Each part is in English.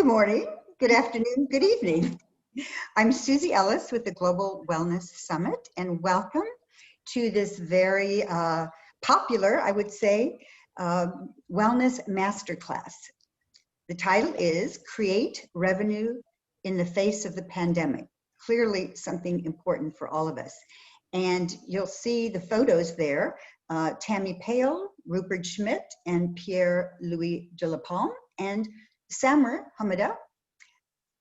Good morning, good afternoon, good evening. I'm Susie Ellis with the Global Wellness Summit, and welcome to this very popular, I would say, wellness masterclass. The title is Create Revenue in the Face of the Pandemic. Clearly something important for all of us. And you'll see the photos there, Tammy Pahel, Rupert, Schmid, and Pierre-Louis Delapalme, and Hamadeh,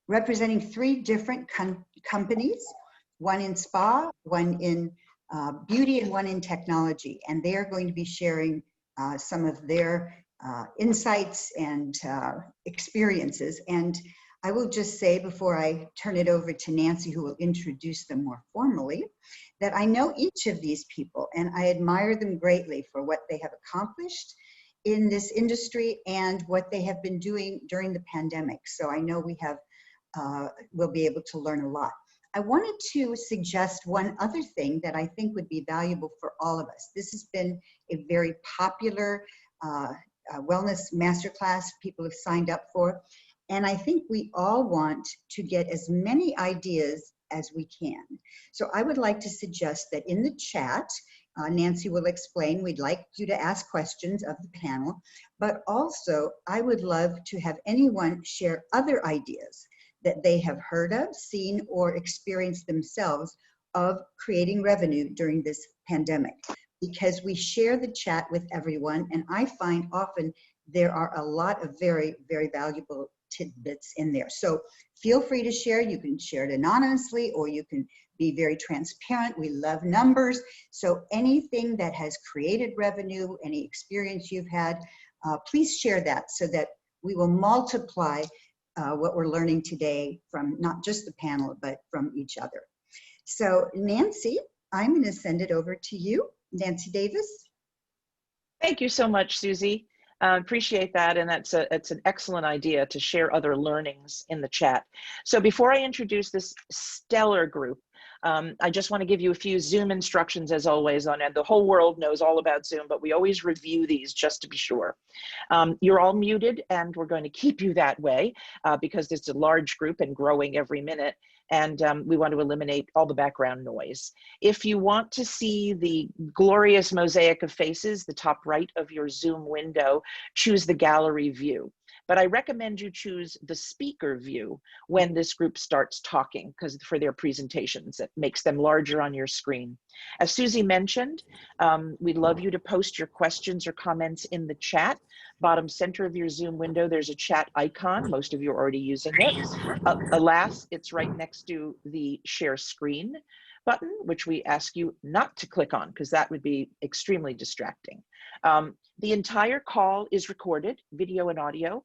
representing three different companies, one in spa, one in beauty, and one in technology. And they are going to be sharing some of their insights and experiences. And I will just say before I turn it over to Nancy, who will introduce them more formally, that I know each of these people and I admire them greatly for what they have accomplished in this industry and what they have been doing during the pandemic. So I know we'll be able to learn a lot. I wanted to suggest one other thing that I think would be valuable for all of us. This has been a very popular wellness masterclass people have signed up for. And I think we all want to get as many ideas as we can. So I would like to suggest that in the chat, Nancy will explain, we'd like you to ask questions of the panel, but also I would love to have anyone share other ideas that they have heard of, seen, or experienced themselves of creating revenue during this pandemic. Because we share the chat with everyone, and I find often there are a lot of very, very valuable tidbits in there. So feel free to share. You can share it anonymously, or you can be very transparent. We love numbers. So anything that has created revenue, any experience you've had, please share that so that we will multiply what we're learning today from not just the panel, but from each other. So Nancy, I'm going to send it over to you. Nancy Davis. Thank you so much, Susie. Appreciate that, and it's an excellent idea to share other learnings in the chat. So before I introduce this stellar group, I just want to give you a few Zoom instructions as always on it. The whole world knows all about Zoom, but we always review these just to be sure. You're all muted, and we're going to keep you that way because it's a large group and growing every minute. And we want to eliminate all the background noise. If you want to see the glorious mosaic of faces, the top right of your Zoom window, choose the gallery view. But I recommend you choose the speaker view when this group starts talking, because for their presentations, it makes them larger on your screen. As Susie mentioned, we'd love you to post your questions or comments in the chat. Bottom center of your Zoom window, there's a chat icon. Most of you are already using it. Alas, it's right next to the share screen button, which we ask you not to click on because that would be extremely distracting. The entire call is recorded, video and audio.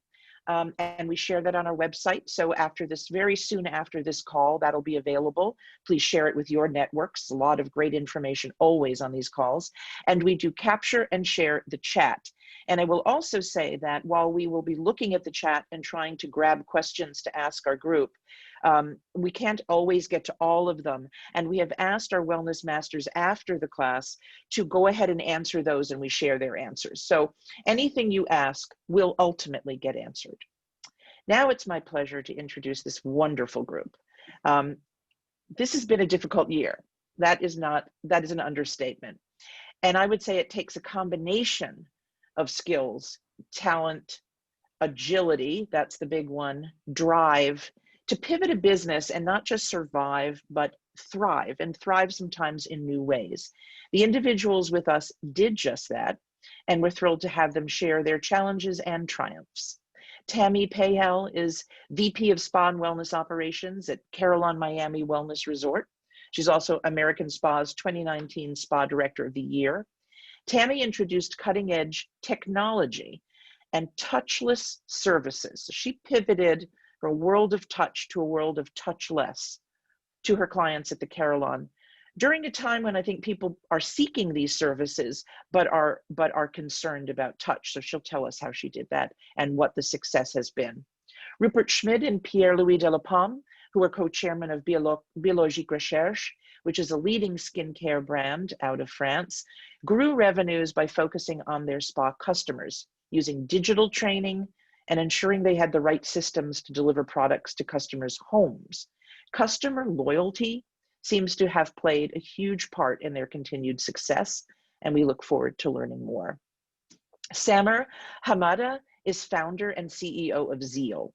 And we share that on our website. So after this, very soon after this call, that'll be available. Please share it with your networks. A lot of great information always on these calls. And we do capture and share the chat. And I will also say that while we will be looking at the chat and trying to grab questions to ask our group, we can't always get to all of them. And we have asked our wellness masters after the class to go ahead and answer those, and we share their answers. So anything you ask will ultimately get answered. Now it's my pleasure to introduce this wonderful group. This has been a difficult year. That is an understatement. And I would say it takes a combination of skills, talent, agility, that's the big one, drive, to pivot a business and not just survive, but thrive, and thrive sometimes in new ways. The individuals with us did just that, and we're thrilled to have them share their challenges and triumphs. Tammy Pahel is VP of Spa and Wellness Operations at Carillon Miami Wellness Resort. She's also American Spa's 2019 Spa Director of the Year. Tammy introduced cutting-edge technology and touchless services. She pivoted from a world of touch to a world of touchless to her clients at the Carillon during a time when I think people are seeking these services, but are concerned about touch. So she'll tell us how she did that and what the success has been. Rupert Schmid and Pierre-Louis Delapalme, who are co-chairmen of Biologique Recherche, which is a leading skincare brand out of France, grew revenues by focusing on their spa customers using digital training and ensuring they had the right systems to deliver products to customers' homes. Customer loyalty seems to have played a huge part in their continued success, and we look forward to learning more. Samer Hamadeh is founder and CEO of Zeel.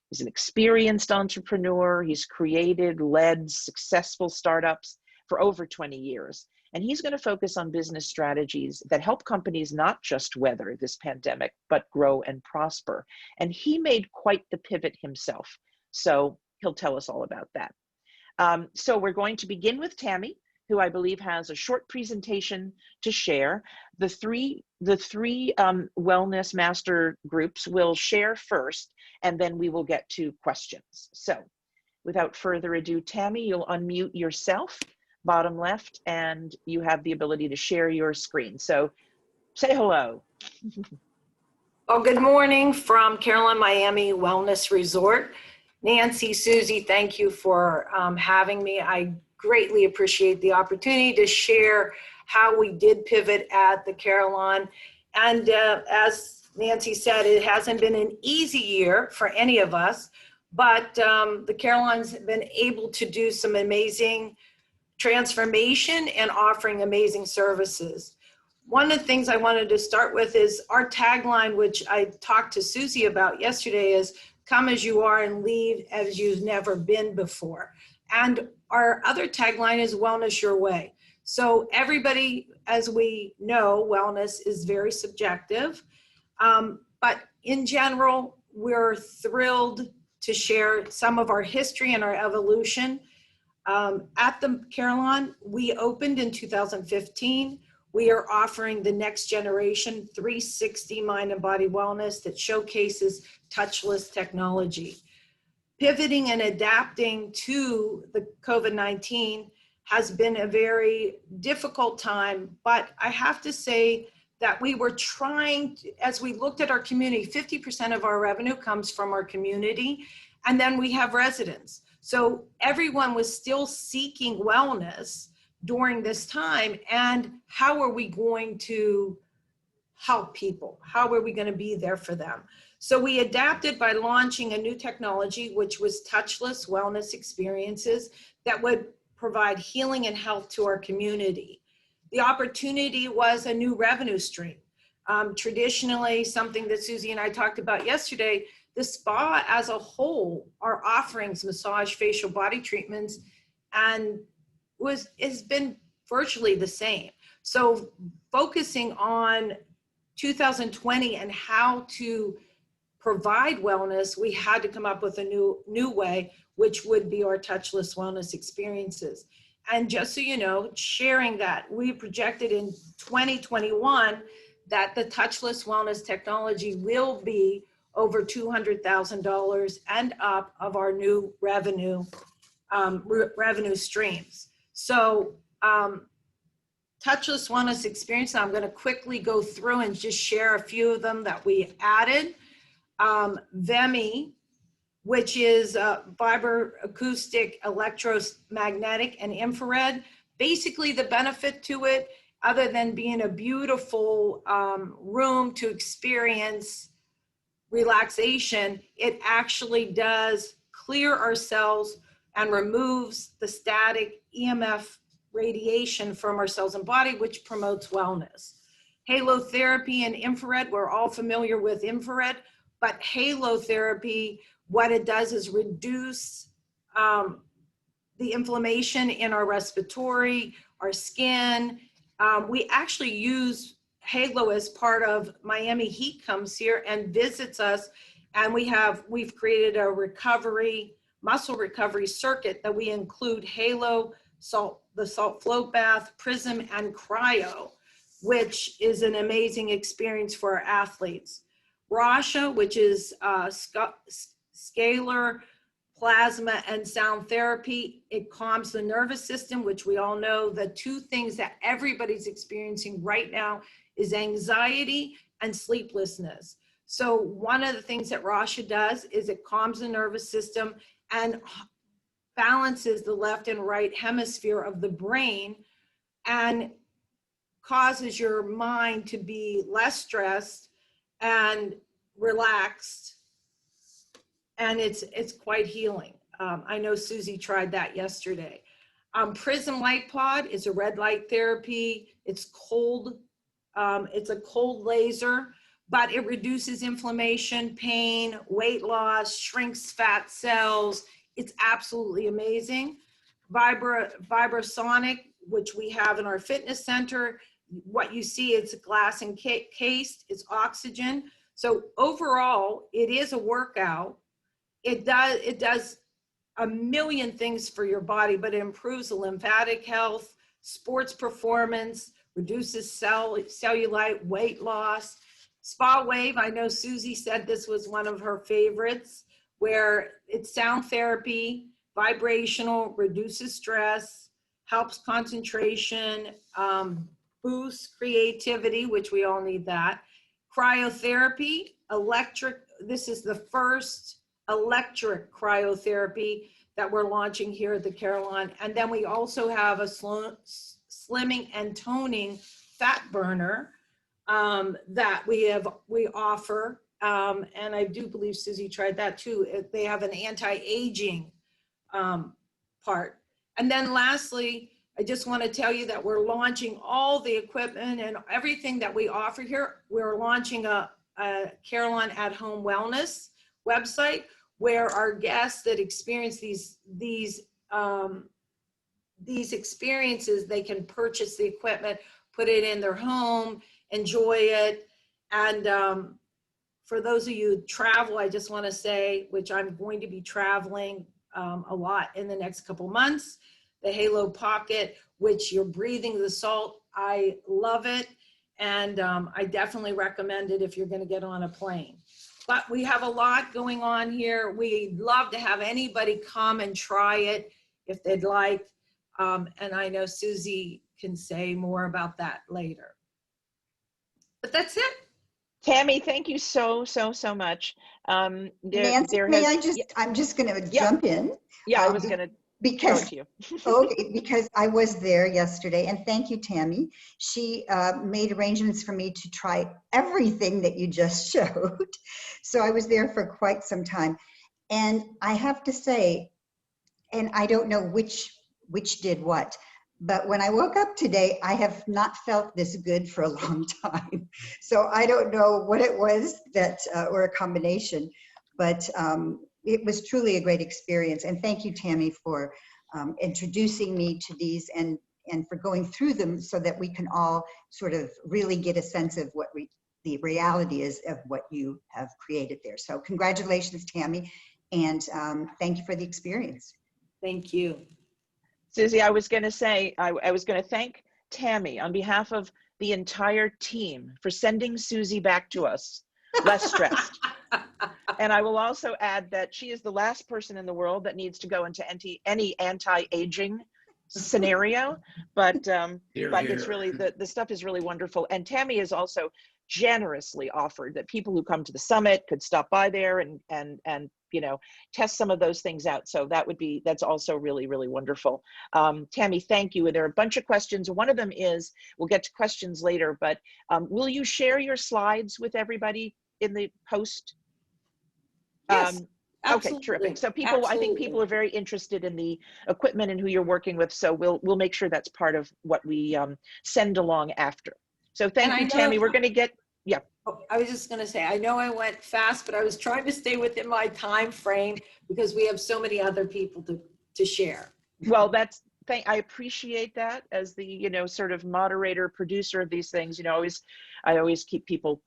He's an experienced entrepreneur. He's created, led successful startups for over 20 years. And he's going to focus on business strategies that help companies not just weather this pandemic, but grow and prosper. And he made quite the pivot himself. So he'll tell us all about that. So we're going to begin with Tammy, who I believe has a short presentation to share. The three wellness master groups will share first, and then we will get to questions. So without further ado, Tammy, you'll unmute yourself, bottom left, and you have the ability to share your screen. So say hello. Well, good morning from Carillon, Miami Wellness Resort. Nancy, Susie, thank you for having me. I greatly appreciate the opportunity to share how we did pivot at the Carillon. And as Nancy said, it hasn't been an easy year for any of us, but the Carillon's been able to do some amazing transformation and offering amazing services. One of the things I wanted to start with is our tagline, which I talked to Susie about yesterday, is come as you are and leave as you've never been before. And our other tagline is wellness your way. So everybody, as we know, wellness is very subjective. But in general, we're thrilled to share some of our history and our evolution. At the Carillon, we opened in 2015. We are offering the next generation 360 mind and body wellness that showcases touchless technology. Pivoting and adapting to the COVID-19 has been a very difficult time, but I have to say that we were trying, as we looked at our community, 50% of our revenue comes from our community, and then we have residents. So everyone was still seeking wellness during this time, and how are we going to help people? How are we going to be there for them? So we adapted by launching a new technology, which was touchless wellness experiences that would provide healing and health to our community. The opportunity was a new revenue stream. Traditionally, something that Susie and I talked about yesterday, the spa as a whole, our offerings, massage, facial, body treatments, and has been virtually the same. So focusing on 2020 and how to provide wellness, we had to come up with a new way, which would be our touchless wellness experiences. And just so you know, sharing that, we projected in 2021 that the touchless wellness technology will be over $200,000 and up of our new revenue streams. So touchless wellness experience, I'm going to quickly go through and just share a few of them that we added. VEMI, which is vibroacoustic, electromagnetic, and infrared. Basically, the benefit to it, other than being a beautiful room to experience relaxation, it actually does clear our cells and removes the static EMF radiation from our cells and body, which promotes wellness. Halo therapy and infrared, we're all familiar with infrared, but halo therapy, what it does is reduce the inflammation in our respiratory, our skin. We actually use halo as part of Miami Heat comes here and visits us, and we've created a muscle recovery circuit that we include halo, the salt float bath, Prism, and cryo, which is an amazing experience for our athletes. Rasha, which is scalar, plasma, and sound therapy. It calms the nervous system, which we all know the two things that everybody's experiencing right now is anxiety and sleeplessness. So one of the things that Rasha does is it calms the nervous system and balances the left and right hemisphere of the brain and causes your mind to be less stressed and relaxed and it's quite healing. I know Susie tried that yesterday. Prism Light Pod is a red light therapy. It's cold. It's a cold laser, but it reduces inflammation, pain, weight loss, shrinks fat cells. It's absolutely amazing. Vibrasonic, which we have in our fitness center. What you see, it's glass encased, it's oxygen. So overall, it is a workout. It does a million things for your body, but it improves the lymphatic health, sports performance, reduces cellulite, weight loss. Spa Wave, I know Susie said this was one of her favorites, where it's sound therapy, vibrational, reduces stress, helps concentration, boosts creativity, which we all need that. Cryotherapy, electric, this is the first electric cryotherapy that we're launching here at the Carillon. And then we also have a slimming and toning fat burner that we offer. And I do believe Susie tried that too. They have an anti-aging part. And then lastly, I just want to tell you that we're launching all the equipment and everything that we offer here. We're launching a Carillon at Home Wellness website where our guests that experience these experiences, they can purchase the equipment, put it in their home, enjoy it. And for those of you who travel, I just want to say, which I'm going to be traveling a lot in the next couple months, the Halo Pocket, which you're breathing the salt. I love it. And I definitely recommend it if you're going to get on a plane. But we have a lot going on here. We'd love to have anybody come and try it if they'd like. And I know Susie can say more about that later. But that's it. Tammy, thank you so much. Nancy, I'm just going to jump in. Yeah, I was going to because to you. Okay, because I was there yesterday, and thank you, Tammy. She made arrangements for me to try everything that you just showed. So I was there for quite some time, and I have to say, and I don't know which did what, but when I woke up today, I have not felt this good for a long time. So I don't know what it was that, or a combination, but it was truly a great experience. And thank you, Tammy, for introducing me to these and for going through them so that we can all sort of really get a sense of what the reality is of what you have created there. So congratulations, Tammy, and thank you for the experience. Thank you. Susie, I was going to say, I was going to thank Tammy on behalf of the entire team for sending Susie back to us less stressed. And I will also add that she is the last person in the world that needs to go into any anti-aging scenario, but it's really, the stuff is really wonderful. And Tammy has also generously offered that people who come to the summit could stop by there and test some of those things out. So that's also really, really wonderful. Tammy, thank you. And there are a bunch of questions. One of them is, we'll get to questions later, but will you share your slides with everybody in the post? Yes, okay, terrific. So people, I think people are very interested in the equipment and who you're working with. So we'll make sure that's part of what we send along after. So thank you, Tammy. We're going to get, yeah. Oh, I was just going to say, I know I went fast, but I was trying to stay within my time frame because we have so many other people to share. Well, I appreciate that as the, sort of moderator, producer of these things. I always keep people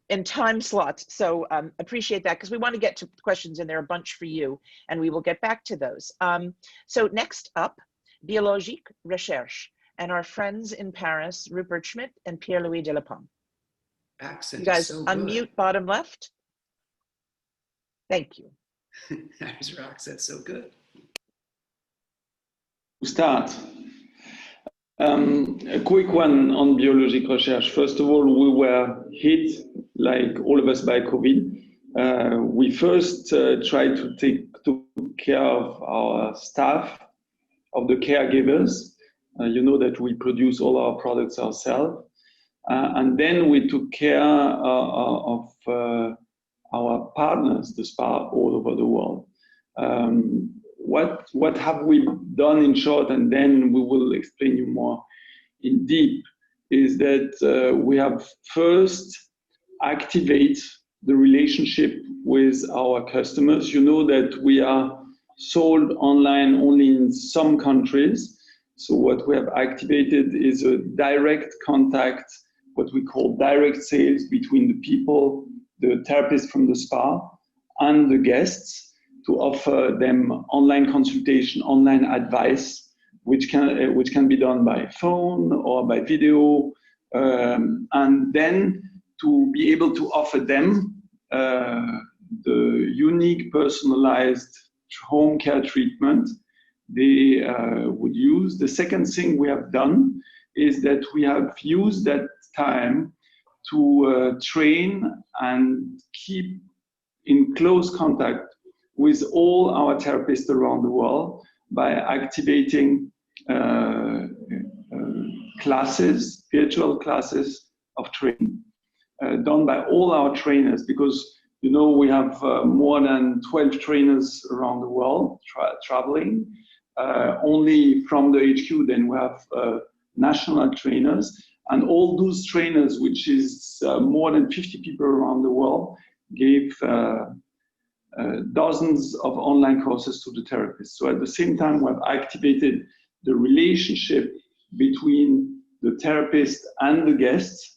in time slots. So appreciate that, because we want to get to questions and there are a bunch for you, and we will get back to those. So next up, Biologique Recherche, and our friends in Paris, Rupert, Schmid, and Pierre-Louis Delapalme. Accent. You guys so unmute bottom left. Thank you. Your accent so good. Start. A quick one on Biologique Recherche. First of all, we were hit, like all of us, by COVID. We first tried to take care of our staff, of the caregivers. You know that we produce all our products ourselves. And then we took care of our partners, the spa, all over the world. What have we done in short, and then we will explain you more in deep, is that we have first activate the relationship with our customers. You know that we are sold online only in some countries. So what we have activated is a direct contact, what we call direct sales between the people, the therapists from the spa, and the guests, to offer them online consultation, online advice, which can be done by phone or by video, and then to be able to offer them the unique personalized home care treatment they would use. The second thing we have done is that we have used that time to train and keep in close contact with all our therapists around the world by activating classes, virtual classes of training done by all our trainers, because you know we have more than 12 trainers around the world traveling. Only from the HQ, then we have national trainers, and all those trainers, which is more than 50 people around the world, gave dozens of online courses to the therapists. So at the same time, we have activated the relationship between the therapist and the guests,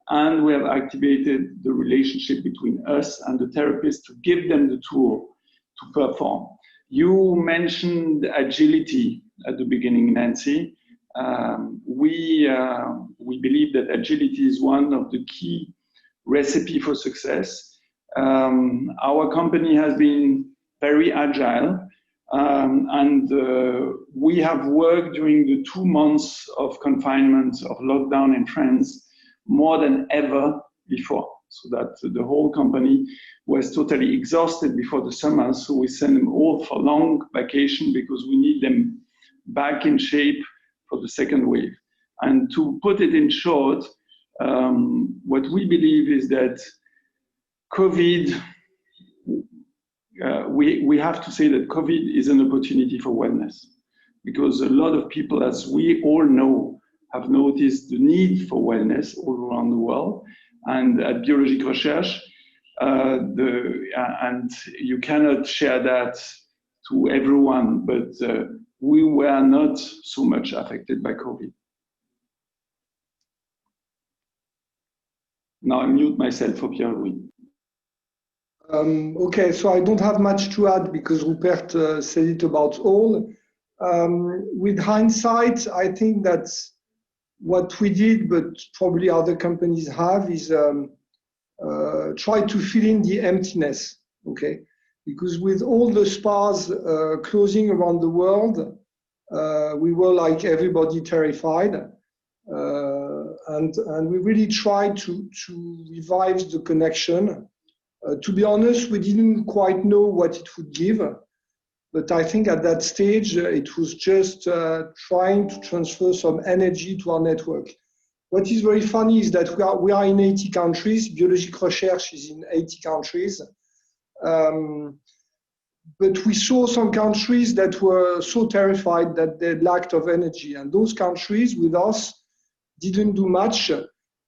and we have activated the relationship between us and the therapist to give them the tool to perform. You mentioned agility at the beginning, Nancy. We believe that agility is one of the key recipe for success. Our company has been very agile, and we have worked during the 2 months of confinement, of lockdown in France, more than ever before. So that the whole company was totally exhausted before the summer. So we sent them all for long vacation because we need them back in shape for the second wave. And to put it in short, what we believe is that COVID, we have to say that COVID is an opportunity for wellness, because a lot of people, as we all know, have noticed the need for wellness all around the world. And at Biologique Recherche, and you cannot share that to everyone, but we were not so much affected by COVID. Now I mute myself for Pierre-Louis. Okay, so I don't have much to add because Rupert said it about all. With hindsight, I think that what we did, but probably other companies have, is try to fill in the emptiness, okay? Because with all the spas closing around the world, we were like everybody terrified. And we really tried to revive the connection. To be honest, we didn't quite know what it would give. But I think at that stage, it was just trying to transfer some energy to our network. What is very funny is that we are in 80 countries. Biologique Recherche is in 80 countries. But we saw some countries that were so terrified that they lacked of energy. And those countries with us didn't do much.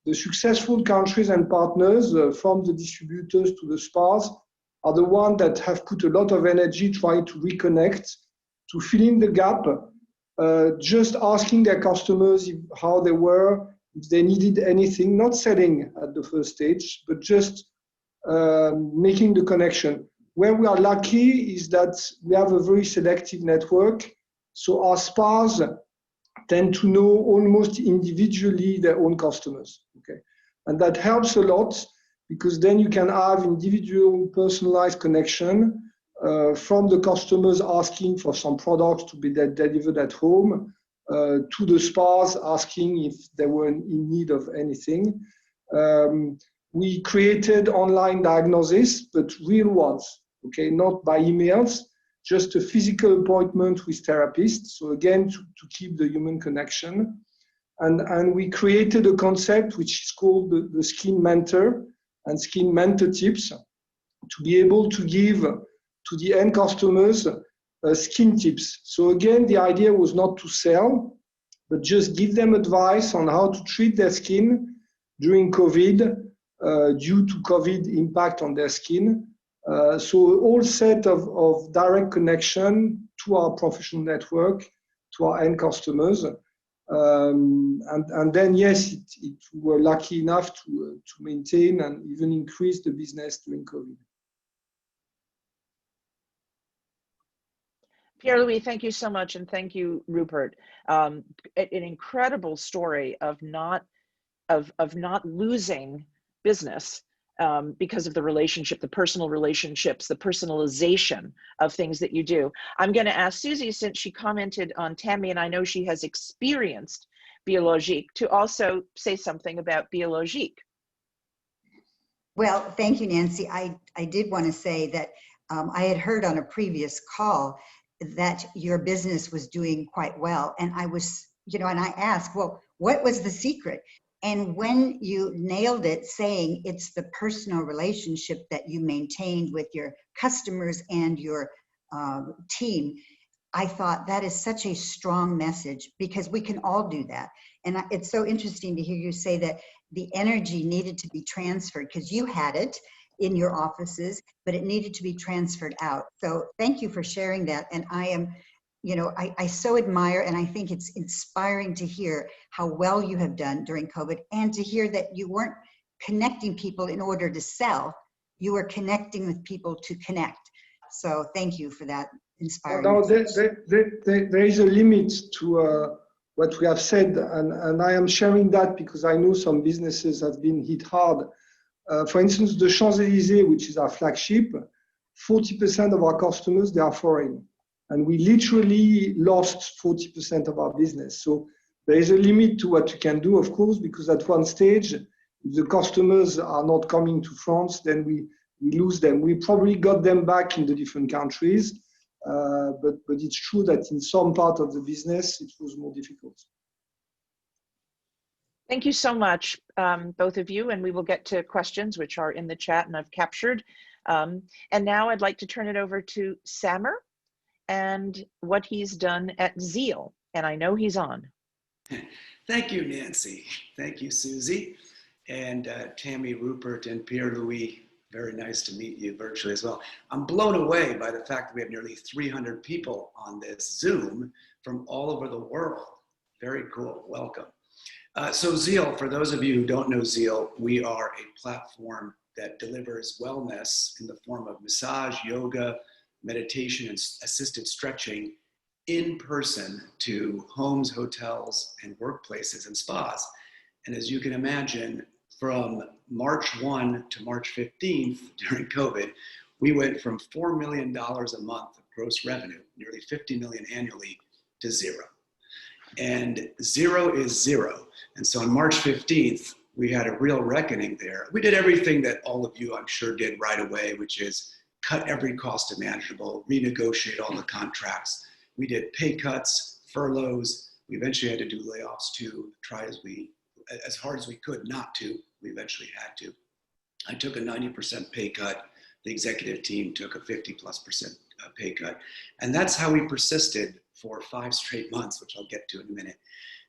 The successful countries and partners, from the distributors to the spas, are the ones that have put a lot of energy trying to reconnect, to fill in the gap, just asking their customers how they were, if they needed anything, not selling at the first stage, but just making the connection. Where we are lucky is that we have a very selective network, so our spas tend to know almost individually their own customers, okay? And that helps a lot, because then you can have individual personalized connection from the customers asking for some products to be delivered at home, to the spas asking if they were in need of anything. We created online diagnosis, but real ones, okay, not by emails, just a physical appointment with therapists. So again, to keep the human connection. And we created a concept which is called the Skin Mentor and Skin Mentor Tips, to be able to give to the end customers skin tips. So again, the idea was not to sell, but just give them advice on how to treat their skin during COVID, due to COVID impact on their skin. So all set of direct connection to our professional network, to our end customers. And then, yes, we were lucky enough to maintain and even increase the business during COVID. Pierre-Louis, thank you so much, and thank you, Rupert. An incredible story of not losing business because of the relationship, the personal relationships, the personalization of things that you do. I'm going to ask Susie, since she commented on Tammy, and I know she has experienced Biologique, to also say something about Biologique. Well, thank you, Nancy. I did want to say that I had heard on a previous call that your business was doing quite well. And I was, and I asked, well, what was the secret? And when you nailed it, saying it's the personal relationship that you maintained with your customers and your team, I thought that is such a strong message, because we can all do that. And it's so interesting to hear you say that the energy needed to be transferred, because you had it in your offices, but it needed to be transferred out. So thank you for sharing that. And I am, I so admire, and I think it's inspiring to hear how well you have done during COVID, and to hear that you weren't connecting people in order to sell, you were connecting with people to connect. So thank you for that inspiring. Now, there is a limit to what we have said, and I am sharing that because I know some businesses have been hit hard. For instance, the Champs-Élysées, which is our flagship, 40% of our customers, they are foreign. And we literally lost 40% of our business. So there is a limit to what you can do, of course, because at one stage, if the customers are not coming to France, then we lose them. We probably got them back in the different countries, but it's true that in some part of the business, it was more difficult. Thank you so much, both of you, and we will get to questions which are in the chat and I've captured. And now I'd like to turn it over to Samer and what he's done at Zeel, and I know he's on. Thank you, Nancy. Thank you, Susie. And Tammy, Rupert, and Pierre-Louis, very nice to meet you virtually as well. I'm blown away by the fact that we have nearly 300 people on this Zoom from all over the world. Very cool, welcome. So Zeel, for those of you who don't know Zeel, we are a platform that delivers wellness in the form of massage, yoga, meditation, and assisted stretching in person to homes, hotels, and workplaces and spas. And as you can imagine, from March 1 to March 15th during COVID, we went from $4 million a month of gross revenue, nearly 50 million annually, to zero. And zero is zero. And so on March 15th, we had a real reckoning there. We did everything that all of you, I'm sure, did right away, which is cut every cost imaginable, renegotiate all the contracts. We did pay cuts, furloughs. We eventually had to do layoffs too, try as hard as we could not to. We eventually had to. I took a 90% pay cut. The executive team took a 50+% pay cut. And that's how we persisted for 5 straight months, which I'll get to in a minute.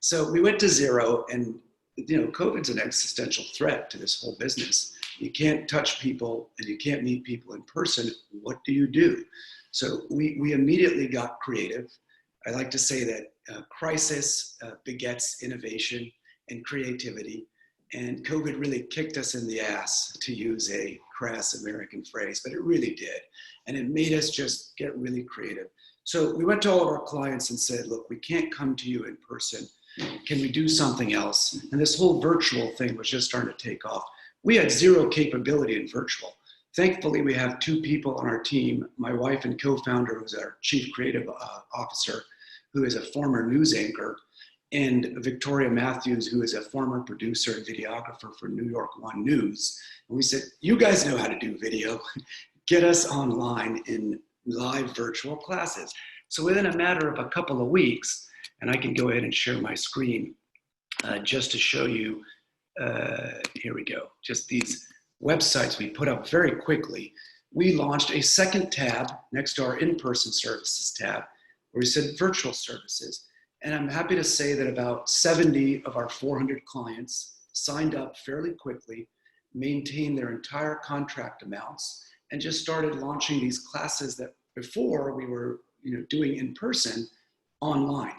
So we went to zero, and COVID's an existential threat to this whole business. You can't touch people and you can't meet people in person. What do you do? So we immediately got creative. I like to say that crisis begets innovation and creativity. And COVID really kicked us in the ass, to use a crass American phrase, but it really did. And it made us just get really creative. So we went to all of our clients and said, look, we can't come to you in person. Can we do something else? And this whole virtual thing was just starting to take off. We had zero capability in virtual. Thankfully, we have 2 people on our team, my wife and co-founder, who's our chief creative officer, who is a former news anchor, and Victoria Matthews, who is a former producer and videographer for New York One News. And we said, you guys know how to do video. Get us online in live virtual classes. So within a matter of a couple of weeks, and I can go ahead and share my screen just to show you, here we go, just these websites we put up very quickly. we launched a second tab next to our in-person services tab, where we said virtual services. And I'm happy to say that about 70 of our 400 clients signed up fairly quickly, maintained their entire contract amounts, and just started launching these classes that before we were doing in person online.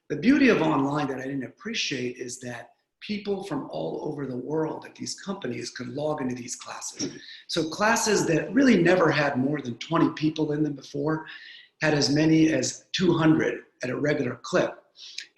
The beauty of online that I didn't appreciate is that people from all over the world at these companies could log into these classes. So classes that really never had more than 20 people in them before had as many as 200 at a regular clip.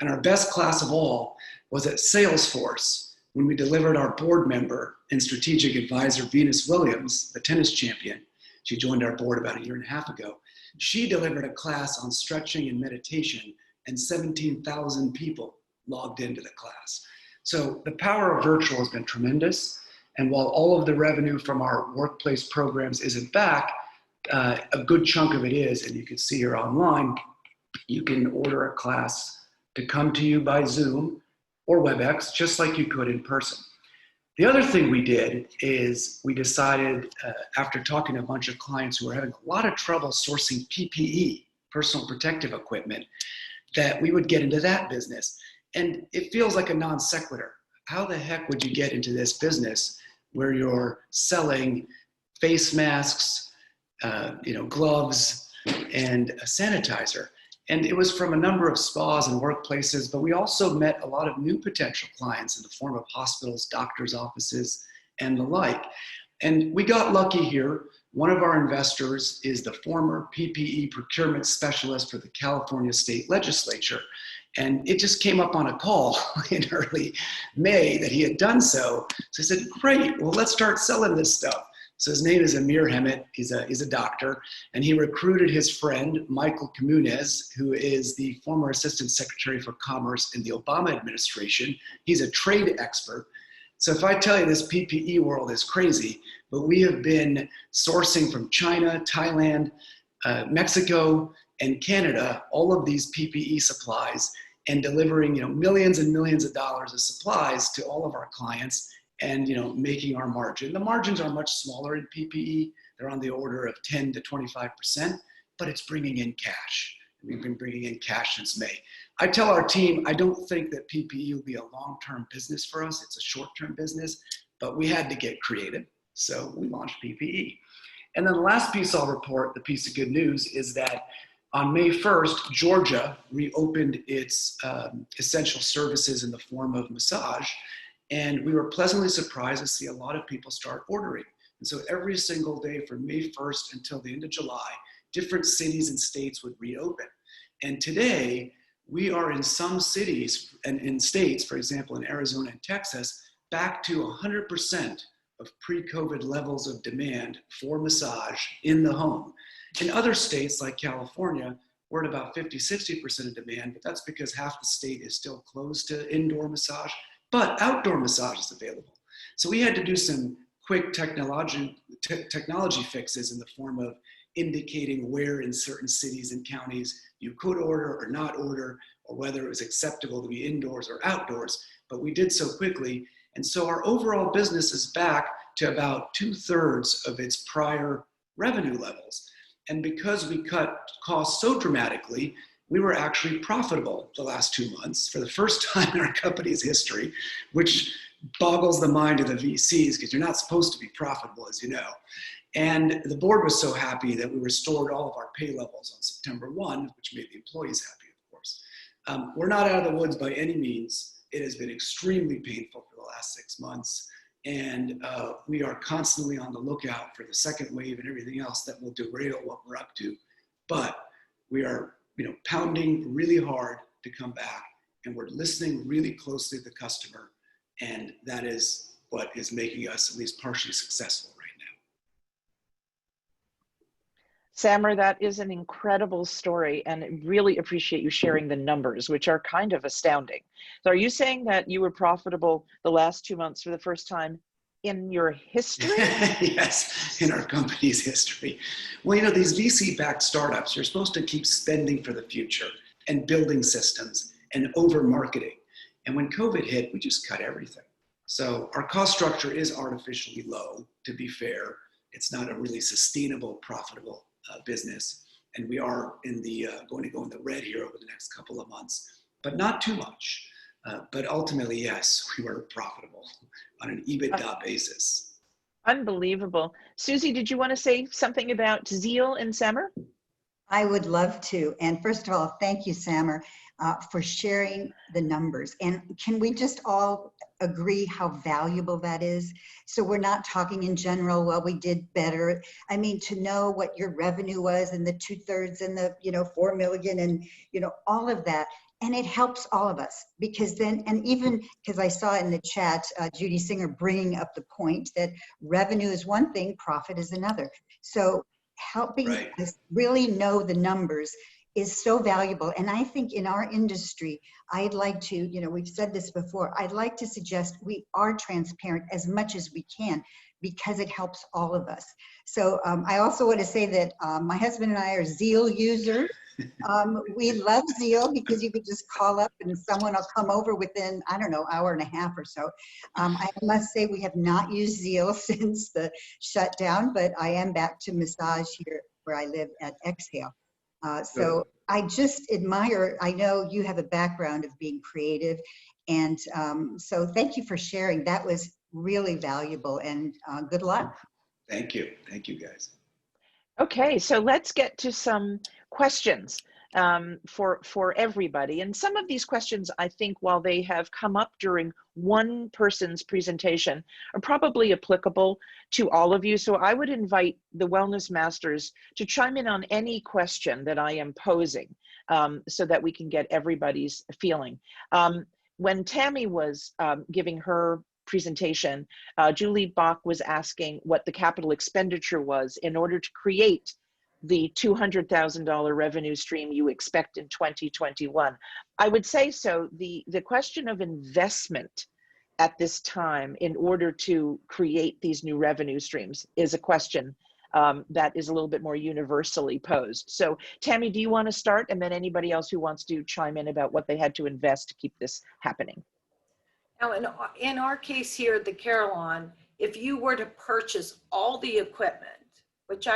And our best class of all was at Salesforce, when we delivered our board member and strategic advisor, Venus Williams, the tennis champion. She joined our board about 1.5 years ago. She delivered a class on stretching and meditation, and 17,000 people logged into the class. So the power of virtual has been tremendous. And while all of the revenue from our workplace programs isn't back, a good chunk of it is, and you can see here online, you can order a class to come to you by Zoom or WebEx, just like you could in person. The other thing we did is we decided, after talking to a bunch of clients who were having a lot of trouble sourcing PPE, personal protective equipment, that we would get into that business. And it feels like a non sequitur. How the heck would you get into this business where you're selling face masks, gloves, and a sanitizer? And it was from a number of spas and workplaces, but we also met a lot of new potential clients in the form of hospitals, doctors' offices, and the like. And we got lucky here. One of our investors is the former PPE procurement specialist for the California State Legislature. And it just came up on a call in early May that he had done so. So I said, great, well, let's start selling this stuff. So his name is Amir Hamadeh. He's a doctor, and he recruited his friend, Michael Comunez, who is the former Assistant Secretary for Commerce in the Obama administration. He's a trade expert. So if I tell you this PPE world is crazy, but we have been sourcing from China, Thailand, Mexico, and Canada, all of these PPE supplies, and delivering millions and millions of dollars of supplies to all of our clients, and making our margin. The margins are much smaller in PPE. They're on the order of 10 to 25%, but it's bringing in cash. We've been bringing in cash since May. I tell our team, I don't think that PPE will be a long-term business for us. It's a short-term business, but we had to get creative. So we launched PPE. And then the last piece I'll report, the piece of good news, is that on May 1st, Georgia reopened its essential services in the form of massage. And we were pleasantly surprised to see a lot of people start ordering. And so every single day from May 1st until the end of July, different cities and states would reopen. And today, we are in some cities and in states, for example, in Arizona and Texas, back to 100% of pre-COVID levels of demand for massage in the home. In other states like California, we're at about 50, 60% of demand, but that's because half the state is still closed to indoor massage, but outdoor massage is available. So we had to do some quick technology fixes in the form of indicating where in certain cities and counties you could order or not order, or whether it was acceptable to be indoors or outdoors, but we did so quickly. And so our overall business is back to about 2/3 of its prior revenue levels. And because we cut costs so dramatically, we were actually profitable the last 2 months for the first time in our company's history, which boggles the mind of the VCs because you're not supposed to be profitable, as you know. And the board was so happy that we restored all of our pay levels on September 1, which made the employees happy, of course. We're not out of the woods by any means. It has been extremely painful for the last 6 months. And we are constantly on the lookout for the second wave and everything else that will derail what we're up to. But we are pounding really hard to come back, and we're listening really closely to the customer. And that is what is making us at least partially successful right now. Samer, that is an incredible story, and I really appreciate you sharing the numbers, which are kind of astounding. So are you saying that you were profitable the last 2 months for the first time in your history? Yes, in our company's history. Well, these VC-backed startups, you're supposed to keep spending for the future and building systems and over-marketing. And when COVID hit, we just cut everything. So our cost structure is artificially low, to be fair. it's not a really sustainable, profitable business. And we are in the going to go in the red here over the next couple of months, but not too much. But ultimately, yes, we were profitable on an EBITDA basis. Unbelievable. Susie, did you want to say something about Zeel and Samer? I would love to. And first of all, thank you, Samer, for sharing the numbers. And can we just all agree how valuable that is? So we're not talking in general, well, we did better. I mean, to know what your revenue was and the 2/3 and the, 4 million and, all of that. And it helps all of us because then, and even because I saw in the chat, Judy Singer bringing up the point that revenue is one thing, profit is another. So helping us really know the numbers is so valuable. And I think in our industry, I'd like to, we've said this before, I'd like to suggest we are transparent as much as we can because it helps all of us. So I also want to say that my husband and I are Zeel users. We love Zeel because you could just call up and someone will come over within, I don't know, hour and a half or so. I must say we have not used Zeel since the shutdown, but I am back to massage here where I live at Exhale. So I just admire, I know you have a background of being creative. And so thank you for sharing. That was really valuable and good luck. Thank you. Thank you, guys. Okay, so let's get to some questions for everybody. And some of these questions, I think, while they have come up during one person's presentation, are probably applicable to all of you. So I would invite the Wellness Masters to chime in on any question that I am posing so that we can get everybody's feeling. When Tammy was giving her presentation, Julie Bach was asking what the capital expenditure was in order to create the $200,000 revenue stream you expect in 2021. I would say so. The question of investment at this time in order to create these new revenue streams is a question that is a little bit more universally posed. So Tammy, do you want to start? And then anybody else who wants to chime in about what they had to invest to keep this happening. Now, in our case here at the Carillon, if you were to purchase all the equipment, which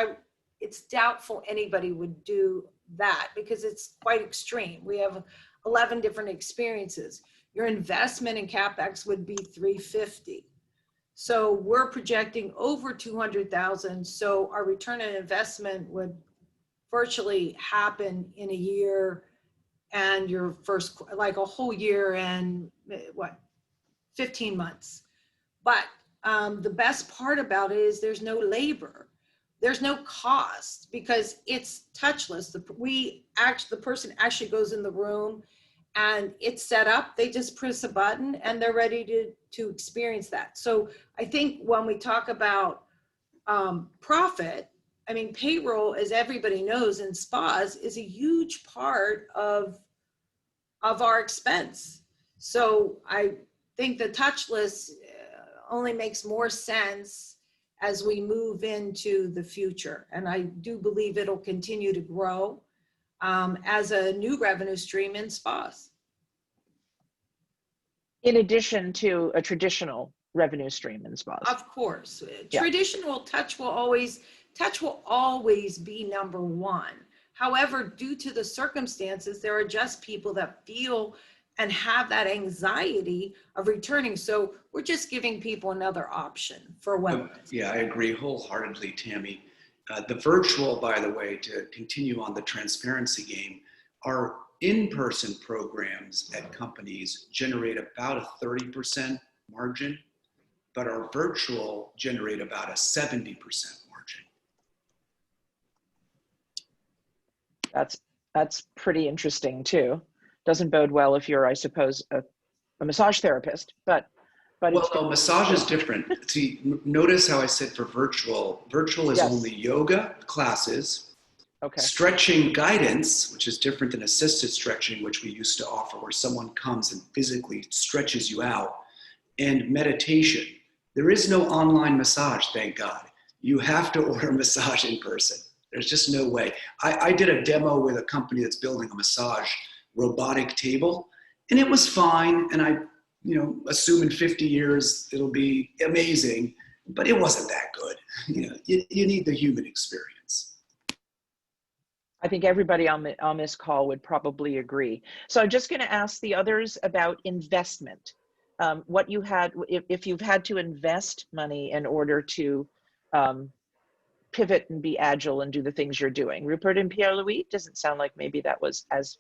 it's doubtful anybody would do that because it's quite extreme. We have 11 different experiences. Your investment in CapEx would be $350. So we're projecting over 200,000. So our return on investment would virtually happen in a year and your first, like a whole year and 15 months. But the best part about it is there's no labor. There's no cost because it's touchless. The person actually goes in the room and it's set up. They just press a button and they're ready to experience that. So I think when we talk about profit, I mean, payroll, as everybody knows in spas, is a huge part of our expense. So I think the touchless only makes more sense as we move into the future. And I do believe it'll continue to grow as a new revenue stream in spas. In addition to a traditional revenue stream in spas. Of course. Yeah. Traditional touch will always be number one. However, due to the circumstances, there are just people that feel and have that anxiety of returning. So we're just giving people another option for wellness. Yeah, I agree wholeheartedly, Tammy. The virtual, by the way, to continue on the transparency game, our in-person programs at companies generate about a 30% margin, but our virtual generate about a 70% margin. That's pretty interesting too. Doesn't bode well if you're, I suppose, a massage therapist, but well, no, massage is different. See, notice how I said for virtual is yes. only yoga classes, okay. stretching guidance, which is different than assisted stretching, which we used to offer, where someone comes and physically stretches you out, and meditation. There is no online massage, thank God. You have to order massage in person. There's just no way. I did a demo with a company that's building a massage robotic table, and it was fine. And I assume in 50 years, it'll be amazing. but it wasn't that good. You need the human experience. I think everybody on this call would probably agree. So I'm just going to ask the others about investment. What you had, if you've had to invest money in order to pivot and be agile and do the things you're doing. Rupert and Pierre-Louis, doesn't sound like maybe that was as.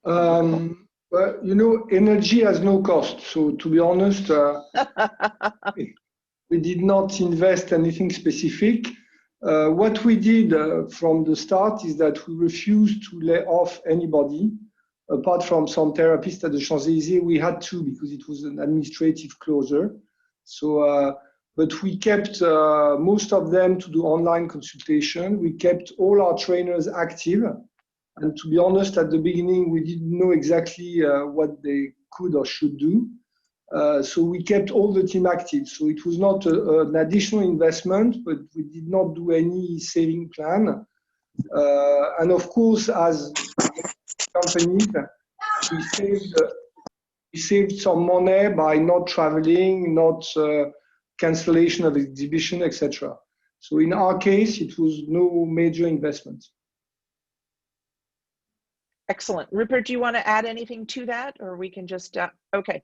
Well, energy has no cost. So to be honest, we did not invest anything specific. What we did from the start is that we refused to lay off anybody. Apart from some therapists at the Champs-Élysées, we had to because it was an administrative closure. So, but we kept most of them to do online consultation. We kept all our trainers active. And to be honest, at the beginning, we didn't know exactly what they could or should do. So we kept all the team active. So it was not an additional investment, but we did not do any saving plan. And of course, as companies, we saved some money by not traveling, not cancellation of exhibition, etc. So in our case, it was no major investment. Excellent. Rupert, do you want to add anything to that, or we can just, okay.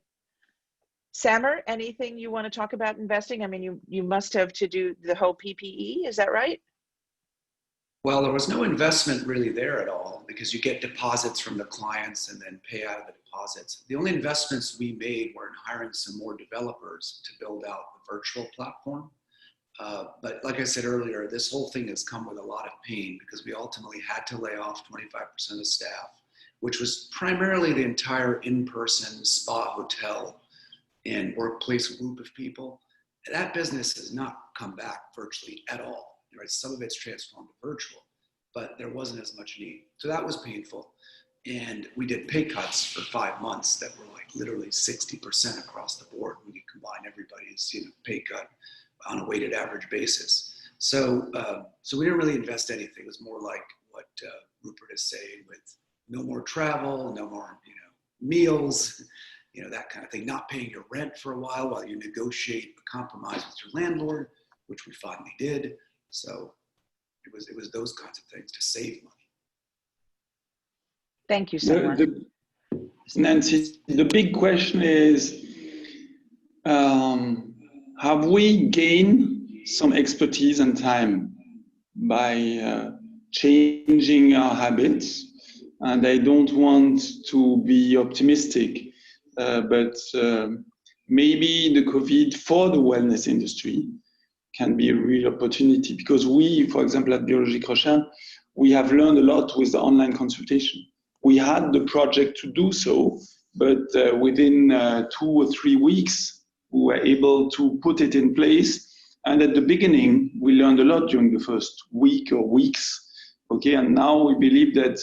Samer, anything you want to talk about investing? I mean, you must have to do the whole PPE, is that right? Well, there was no investment really there at all because you get deposits from the clients and then pay out of the deposits. The only investments we made were in hiring some more developers to build out the virtual platform. But like I said earlier, this whole thing has come with a lot of pain because we ultimately had to lay off 25% of staff, which was primarily the entire in-person spa, hotel, and workplace group of people. That business has not come back virtually at all. Right? Some of it's transformed to virtual, but there wasn't as much need. So that was painful. And we did pay cuts for 5 months that were like literally 60% across the board when you combine everybody's pay cut on a weighted average basis. So so we didn't really invest anything. It was more like what Rupert is saying, with no more travel, no more meals, that kind of thing, not paying your rent for a while you negotiate a compromise with your landlord, which we finally did. So it was those kinds of things to save money. Thank you so much. Nancy, the big question is, have we gained some expertise and time by changing our habits? And I don't want to be optimistic, but maybe the COVID for the wellness industry can be a real opportunity, because we, for example, at Biologique Recherche, we have learned a lot with the online consultation. We had the project to do so, but within 2 or 3 weeks, we were able to put it in place. And at the beginning, we learned a lot during the first week or weeks. Okay, and now we believe that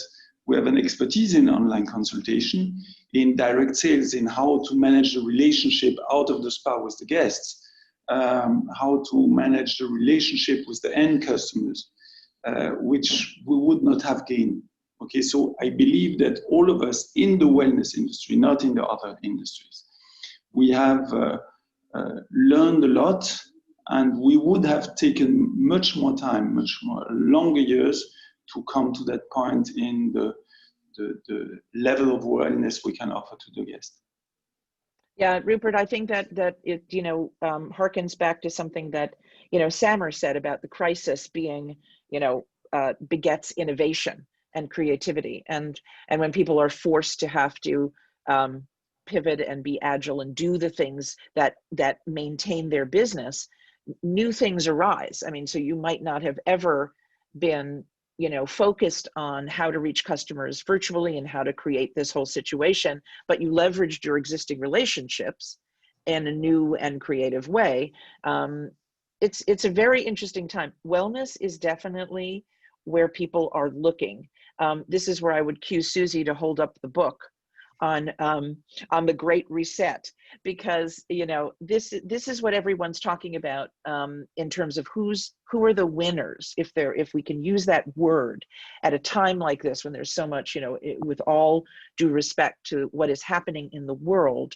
we have an expertise in online consultation, in direct sales, in how to manage the relationship out of the spa with the guests, how to manage the relationship with the end customers, which we would not have gained. Okay, so I believe that all of us in the wellness industry, not in the other industries, we have learned a lot, and we would have taken much more time, much more longer years to come to that point in the level of wellness we can offer to the guest. Yeah, Rupert, I think that it harkens back to something that Samer said about the crisis being begets innovation and creativity, and when people are forced to have to pivot and be agile and do the things that maintain their business, new things arise. I mean, so you might not have ever been focused on how to reach customers virtually and how to create this whole situation, but you leveraged your existing relationships in a new and creative way. It's a very interesting time. Wellness is definitely where people are looking. This is where I would cue Susie to hold up the book on the Great Reset, because this is what everyone's talking about in terms of who are the winners, if we can use that word at a time like this when there's so much, with all due respect to what is happening in the world,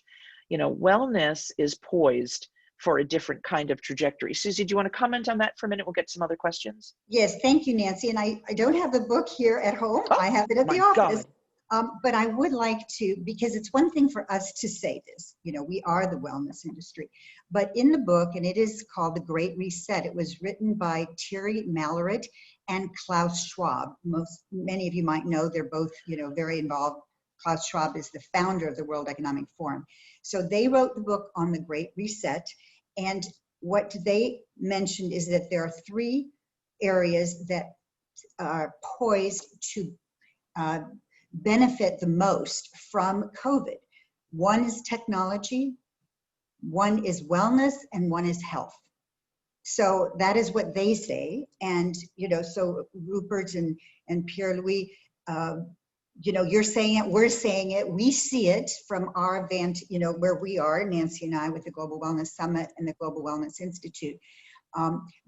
wellness is poised for a different kind of trajectory. Susie, do you want to comment on that for a minute? We'll get some other questions. Yes, thank you, Nancy. And I don't have the book here at home. Oh, I have it at the my office. God. But I would like to, because it's one thing for us to say this, we are the wellness industry. But in the book, and it is called The Great Reset, it was written by Thierry Mallerit and Klaus Schwab. Many of you might know they're both, very involved. Klaus Schwab is the founder of the World Economic Forum. So they wrote the book on the Great Reset. And what they mentioned is that there are 3 areas that are poised to benefit the most from COVID. One is technology, one is wellness, and one is health. So that is what they say. And, so Rupert and Pierre-Louis, you're saying it, we're saying it, we see it from our event, where we are, Nancy and I, with the Global Wellness Summit and the Global Wellness Institute.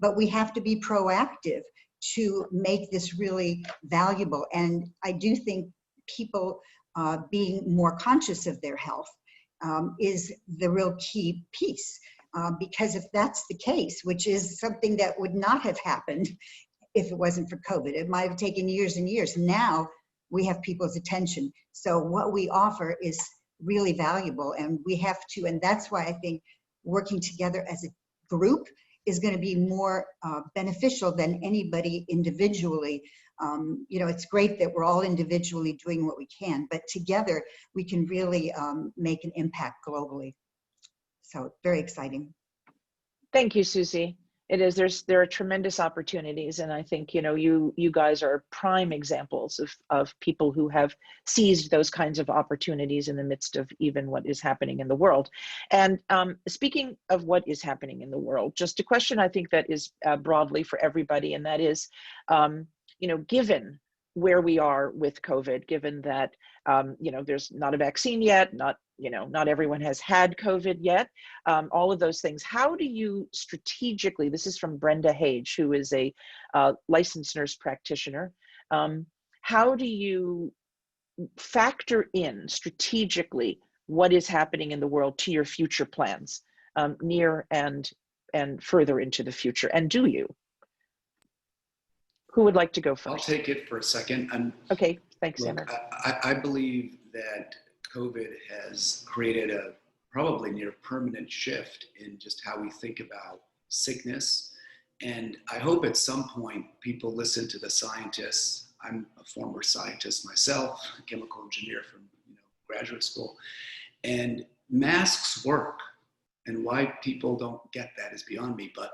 But we have to be proactive to make this really valuable. And I do think people being more conscious of their health is the real key piece. Because if that's the case, which is something that would not have happened if it wasn't for COVID, it might have taken years and years. Now we have people's attention. So what we offer is really valuable, and we have to, and that's why I think working together as a group is going to be more beneficial than anybody individually. It's great that we're all individually doing what we can, but together we can really make an impact globally. So very exciting. Thank you, Susie. It is, there are tremendous opportunities. And I think, you guys are prime examples of people who have seized those kinds of opportunities in the midst of even what is happening in the world. And speaking of what is happening in the world, just a question I think that is broadly for everybody, and that is, given where we are with COVID, given that, there's not a vaccine yet, not everyone has had COVID yet, all of those things. How do you strategically, this is from Brenda Hage, who is a licensed nurse practitioner, how do you factor in strategically what is happening in the world to your future plans, near and further into the future? And do you? Who would like to go first? I'll take it for a second. Okay, thanks, Look, Emma. I believe that COVID has created a probably near permanent shift in just how we think about sickness. And I hope at some point people listen to the scientists. I'm a former scientist myself, a chemical engineer from graduate school. And masks work. And why people don't get that is beyond me. But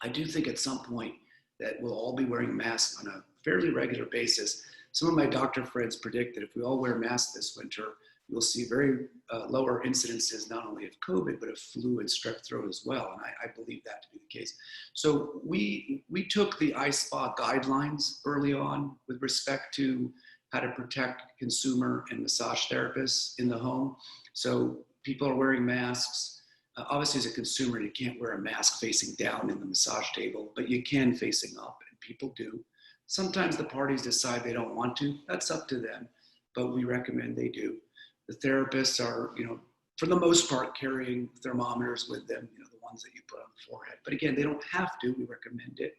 I do think at some point that we'll all be wearing masks on a fairly regular basis. Some of my doctor friends predict that if we all wear masks this winter, you'll see very lower incidences, not only of COVID, but of flu and strep throat as well. And I believe that to be the case. So we took the ISPA guidelines early on with respect to how to protect consumer and massage therapists in the home. So people are wearing masks. Obviously, as a consumer, you can't wear a mask facing down in the massage table, but you can facing up, and people do. Sometimes the parties decide they don't want to. That's up to them, but we recommend they do. The therapists are, for the most part, carrying thermometers with them, the ones that you put on the forehead. But again, they don't have to. We recommend it.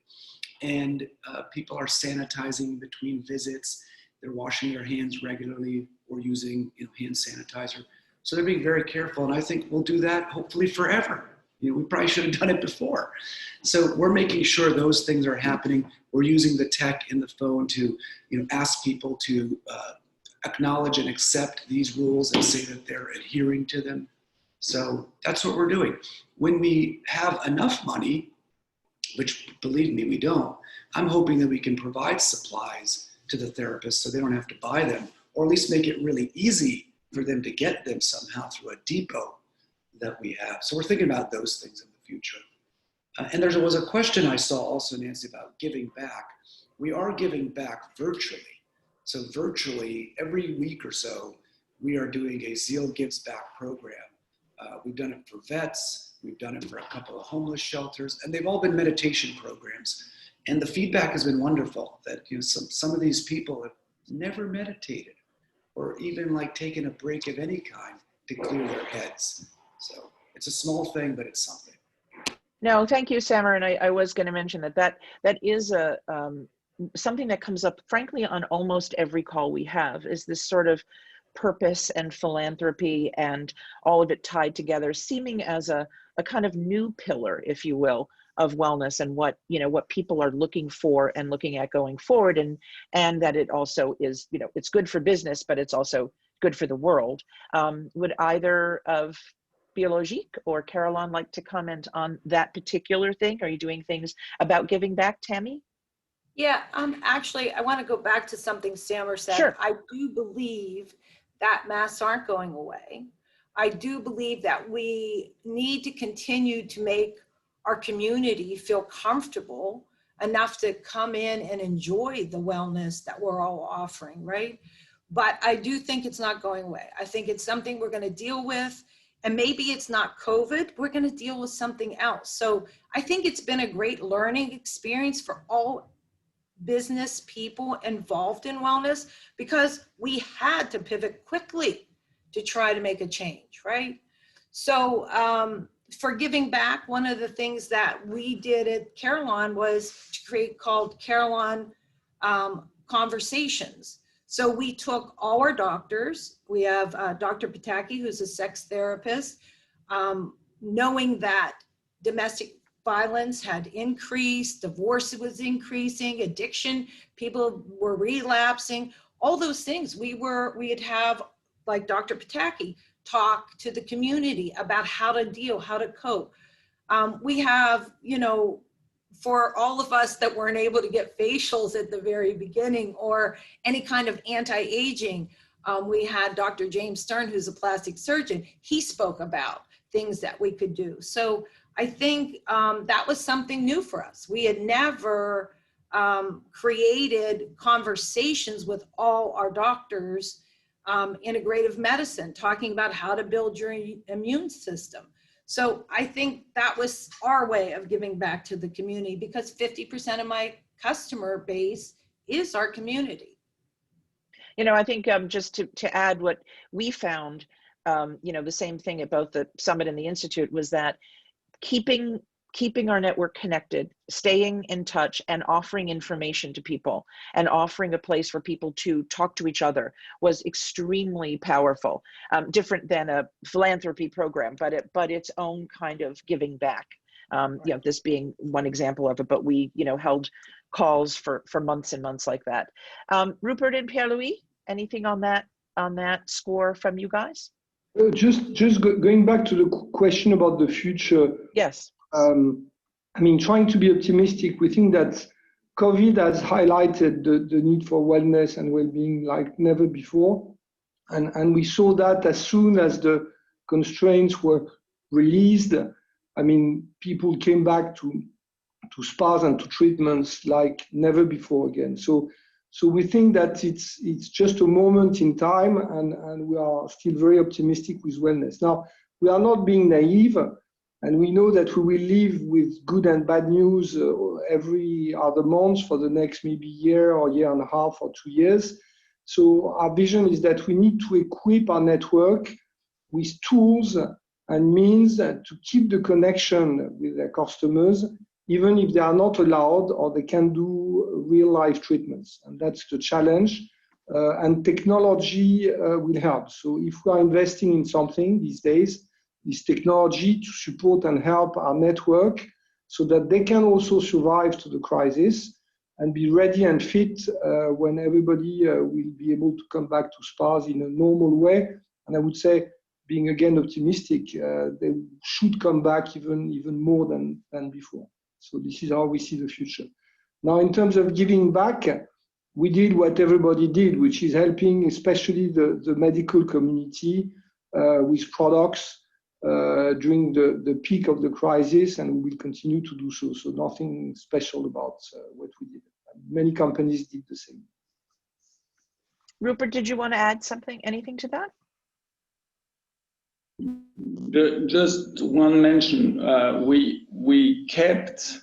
And people are sanitizing between visits. They're washing their hands regularly or using hand sanitizer. So they're being very careful, and I think we'll do that hopefully forever. We probably should have done it before. So we're making sure those things are happening. We're using the tech in the phone to ask people to acknowledge and accept these rules and say that they're adhering to them. So that's what we're doing. When we have enough money, which believe me, we don't, I'm hoping that we can provide supplies to the therapists so they don't have to buy them, or at least make it really easy for them to get them somehow through a depot that we have. So we're thinking about those things in the future. And there was a question I saw also, Nancy, about giving back. We are giving back virtually. So virtually, every week or so, we are doing a Zeel Gives Back program. We've done it for vets. We've done it for a couple of homeless shelters, and they've all been meditation programs. And the feedback has been wonderful that some of these people have never meditated or even taken a break of any kind to clear their heads. So it's a small thing, but it's something. No, thank you, Samer. And I was going to mention that is a something that comes up, frankly, on almost every call we have, is this sort of purpose and philanthropy and all of it tied together, seeming as a kind of new pillar, if you will, of wellness and what, you know, what people are looking for and looking at going forward, and that it also is, you know, it's good for business, but it's also good for the world. Would either of Biologique or Carillon like to comment on that particular thing? Are you doing things about giving back, Tammy? Yeah, actually, I want to go back to something Samer said. Sure. I do believe that masks aren't going away. I do believe that we need to continue to make our community feel comfortable enough to come in and enjoy the wellness that we're all offering, right? But I do think it's not going away. I think it's something we're going to deal with. And maybe it's not COVID, we're going to deal with something else. So I think it's been a great learning experience for all business people involved in wellness, because we had to pivot quickly to try to make a change, right? So for giving back, one of the things that we did at Carillon was to create called Carillon Conversations. So we took all our doctors. We have Dr. Pataki, who's a sex therapist, knowing that domestic violence had increased, divorce was increasing, addiction, people were relapsing, all those things. We'd have, like Dr. Pataki, talk to the community about how to deal, how to cope. We have, you know, for all of us that weren't able to get facials at the very beginning or any kind of anti-aging, we had Dr. James Stern, who's a plastic surgeon. He spoke about things that we could do. So I think that was something new for us. We had never created conversations with all our doctors, integrative medicine, talking about how to build your immune system. So I think that was our way of giving back to the community, because 50% of my customer base is our community. You know, I think just to add what we found, you know, the same thing at both the Summit and the Institute was that keeping our network connected, staying in touch, and offering information to people and offering a place for people to talk to each other was extremely powerful. Different than a philanthropy program, but its own kind of giving back. You know, this being one example of it, but we, you know, held calls for months and months like that. Rupert and Pierre-Louis, anything on that score from you guys? Just going back to the question about the future. Yes. I mean, trying to be optimistic, we think that COVID has highlighted the need for wellness and well-being like never before. And we saw that as soon as the constraints were released, I mean, people came back to spas and to treatments like never before again. So we think that it's just a moment in time, and we are still very optimistic with wellness. Now, we are not being naive, and we know that we will live with good and bad news every other month for the next maybe year or year and a half or 2 years. So our vision is that we need to equip our network with tools and means to keep the connection with their customers, even if they are not allowed or they can do real life treatments. And that's the challenge. And technology will help. So if we are investing in something these days, is technology to support and help our network so that they can also survive to the crisis and be ready and fit when everybody will be able to come back to spas in a normal way. And I would say, being again optimistic, they should come back even more than before. So this is how we see the future. Now, in terms of giving back, we did what everybody did, which is helping especially the medical community with products during the peak of the crisis, and we will continue to do so. So nothing special about what we did. Many companies did the same. Rupert, did you want to add anything to that? Just one mention. We kept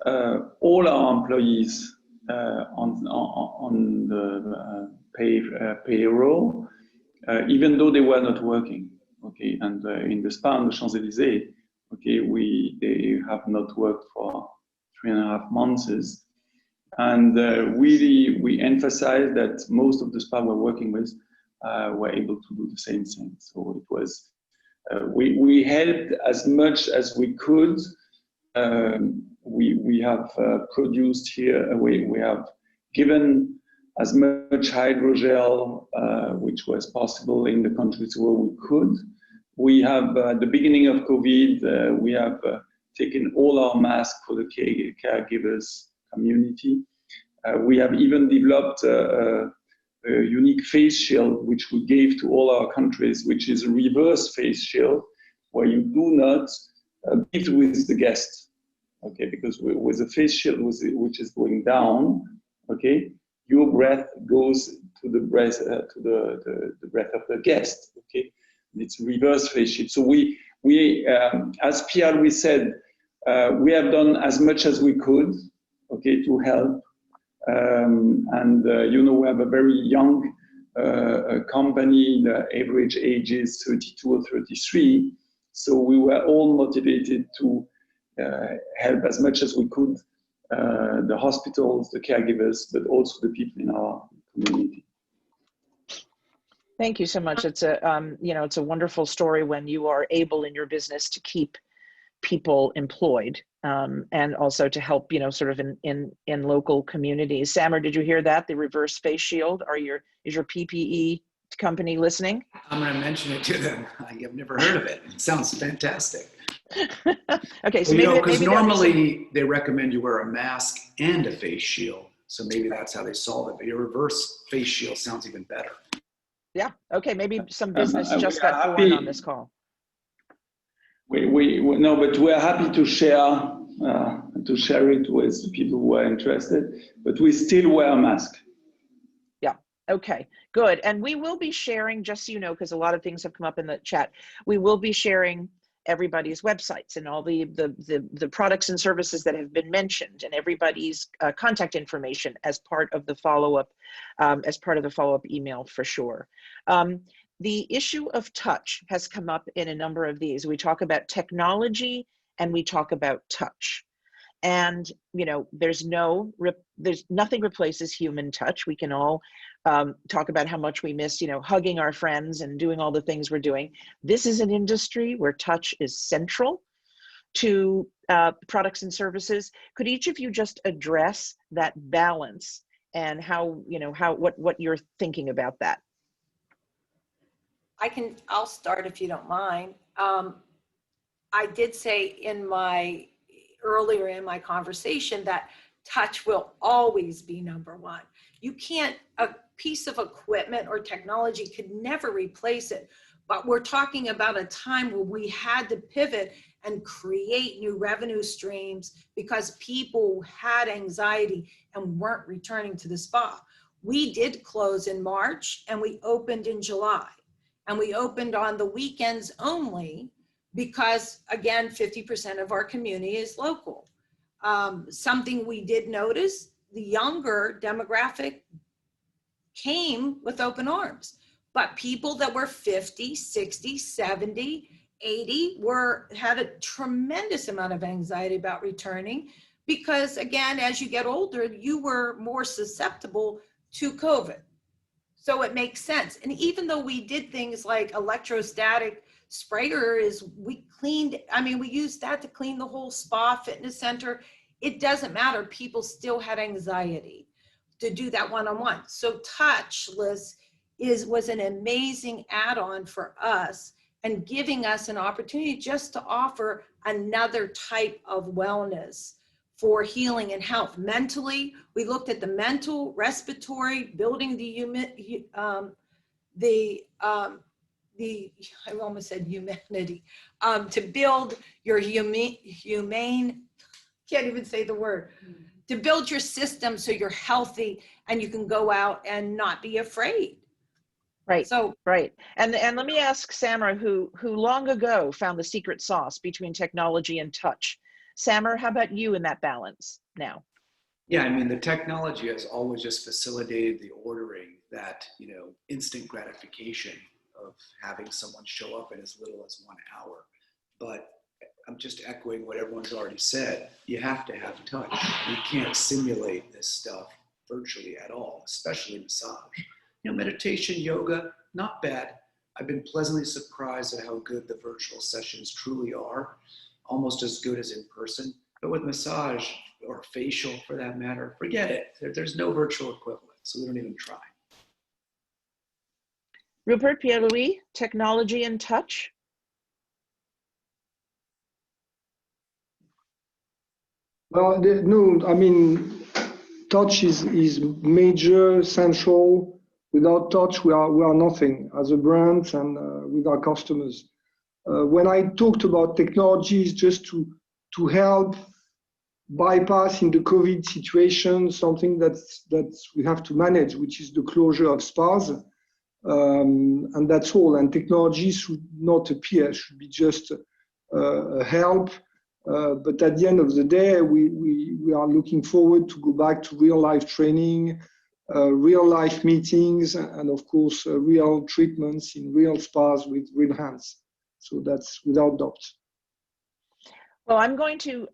all our employees on the payroll, even though they were not working. Okay, and in the spa on the Champs-Élysées, okay, they have not worked for 3.5 months, and really we emphasize that most of the spa we're working with were able to do the same thing. So it was we helped as much as we could. We have produced here. We have given as much hydrogel which was possible in the countries where we could. We have at the beginning of COVID, we have taken all our masks for the caregivers community. We have even developed a unique face shield which we gave to all our countries, which is a reverse face shield where you do not breathe with the guest. Okay, because with a face shield which is going down, okay, your breath goes to the breath the breath of the guest. Okay, it's reverse face shield. So we as Pierre-Louis said, we have done as much as we could, okay, to help. And you know, we have a very young company. The average age is 32 or 33. So we were all motivated to help as much as we could, the hospitals, the caregivers, but also the people in our community. Thank you so much. It's a it's a wonderful story when you are able in your business to keep people employed, and also to help, sort of in local communities. Samer, did you hear that? The reverse face shield? Is your PPE company listening? I'm going to mention it to them. I have never heard of it. It sounds fantastic. Okay, so well, because normally they recommend you wear a mask and a face shield. So maybe that's how they solve it. But your reverse face shield sounds even better. Yeah. Okay. Maybe some business just got born on this call. No, but we're happy to share it with people who are interested. But we still wear a mask. Yeah. Okay. Good. And we will be sharing, just so you know, because a lot of things have come up in the chat. We will be sharing everybody's websites and all the products and services that have been mentioned, and everybody's contact information as part of the follow-up email for sure. The issue of touch has come up in a number of these. We talk about technology and we talk about touch. And, there's nothing replaces human touch. We can all talk about how much we miss, hugging our friends and doing all the things we're doing. This is an industry where touch is central to products and services. Could each of you just address that balance and what you're thinking about that? I'll start if you don't mind. I did say earlier in my conversation that touch will always be number one. A piece of equipment or technology could never replace it, but we're talking about a time where we had to pivot and create new revenue streams because people had anxiety and weren't returning to the spa. We did close in March and we opened in July. And we opened on the weekends only because, again, 50% of our community is local. Something we did notice, the younger demographic came with open arms, but people that were 50, 60, 70, 80 had a tremendous amount of anxiety about returning because, again, as you get older, you were more susceptible to COVID. So it makes sense. And even though we did things like electrostatic sprayer we used that to clean the whole spa fitness center. It doesn't matter. People still had anxiety to do that one-on-one. So Touchless was an amazing add-on for us and giving us an opportunity just to offer another type of wellness for healing and health. Mentally, we looked at the mental, respiratory, building I almost said humanity, to build your humane, can't even say the word, to build your system so you're healthy and you can go out and not be afraid. Right. So right. And let me ask Samer, who long ago found the secret sauce between technology and touch. Samer, how about you in that balance now? Yeah, the technology has always just facilitated the ordering, that instant gratification of having someone show up in as little as 1 hour. But I'm just echoing what everyone's already said. You have to have touch. You can't simulate this stuff virtually at all, especially massage. You know, meditation, yoga, not bad. I've been pleasantly surprised at how good the virtual sessions truly are, almost as good as in person. But with massage, or facial for that matter, forget it. There's no virtual equivalent, so we don't even try. Rupert, Pierre-Louis, technology and touch. Well, no, I mean, touch is major, central. Without touch, we are nothing as a brand and with our customers. When I talked about technologies, just to help bypass in the COVID situation something that we have to manage, which is the closure of spas, and that's all. And technology should not appear; should be just a help. But at the end of the day, we are looking forward to go back to real life training, real life meetings, and of course, real treatments in real spas with real hands. So that's without doubt. Well, I'm going to,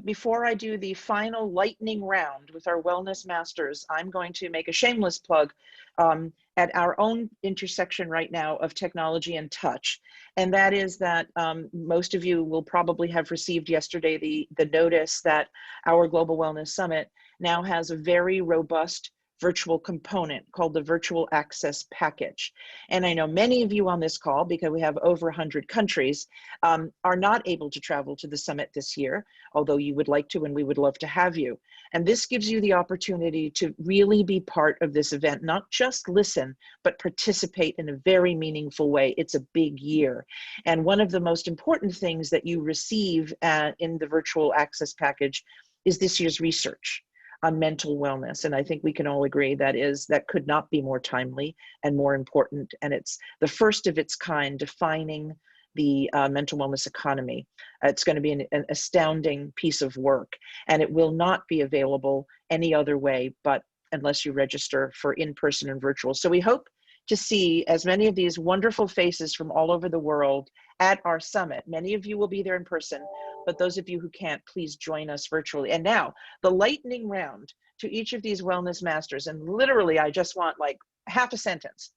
before I do the final lightning round with our wellness masters, I'm going to make a shameless plug at our own intersection right now of technology and touch. And that is that most of you will probably have received yesterday the notice that our Global Wellness Summit now has a very robust virtual component called the Virtual Access Package. And I know many of you on this call, because we have over 100 countries, are not able to travel to the summit this year, although you would like to, and we would love to have you. And this gives you the opportunity to really be part of this event, not just listen, but participate in a very meaningful way. It's a big year. And one of the most important things that you receive in the Virtual Access Package is this year's research on mental wellness. And I think we can all agree that could not be more timely and more important. And it's the first of its kind defining the mental wellness economy. It's going to be an astounding piece of work, and it will not be available any other way but unless you register for in-person and virtual. So we hope to see as many of these wonderful faces from all over the world at our summit. Many of you will be there in person, but those of you who can't, please join us virtually. And now, the lightning round to each of these wellness masters, and literally I just want like half a sentence.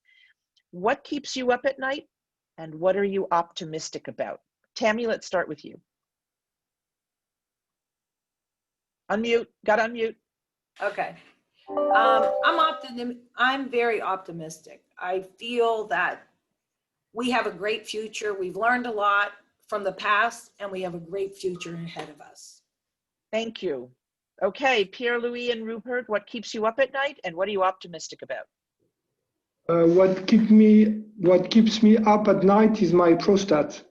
What keeps you up at night, and what are you optimistic about? Tammy, let's start with you. Unmute, got to unmute. Okay. I'm very optimistic. I feel that we have a great future. We've learned a lot from the past, and we have a great future ahead of us. Thank you. Okay, Pierre-Louis and Rupert, what keeps you up at night, and what are you optimistic about? What keeps me up at night is my prostate.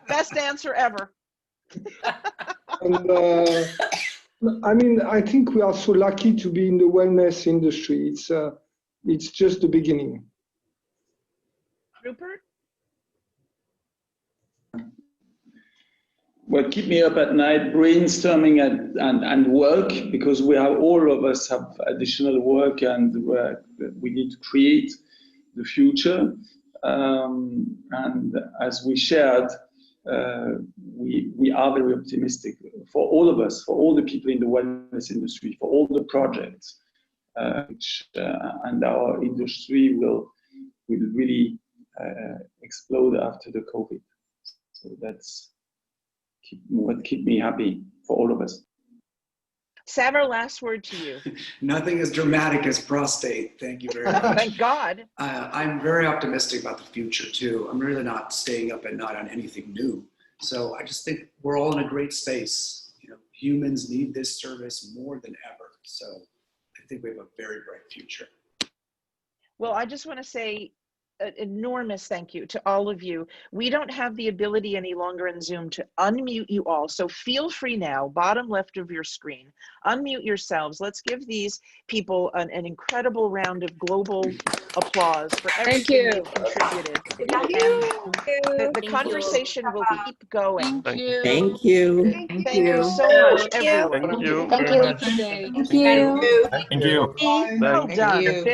Best answer ever. And I mean, I think we are so lucky to be in the wellness industry. It's just the beginning. Rupert? What keep me up at night, brainstorming and work, because all of us have additional work, and we need to create the future. And as we shared, we are very optimistic for all of us, for all the people in the wellness industry, for all the projects, and our industry will really explode after the COVID. So that's what keep me happy for all of us. Samer, last word to you. Nothing as dramatic as prostate. Thank you very much. Thank God. I'm very optimistic about the future too. I'm really not staying up at night on anything new. So I just think we're all in a great space. You know, humans need this service more than ever. So I think we have a very bright future. Well, I just want to say an enormous thank you to all of you. We don't have the ability any longer in Zoom to unmute you all. So feel free now, bottom left of your screen, unmute yourselves. Let's give these people an incredible round of global applause for everything they've contributed. And the conversation will keep going. Thank you. Thank you. Thank you so much, everyone. Thank you Thank very you. much. Thank Thank you. Thank you. Well Thank done. you.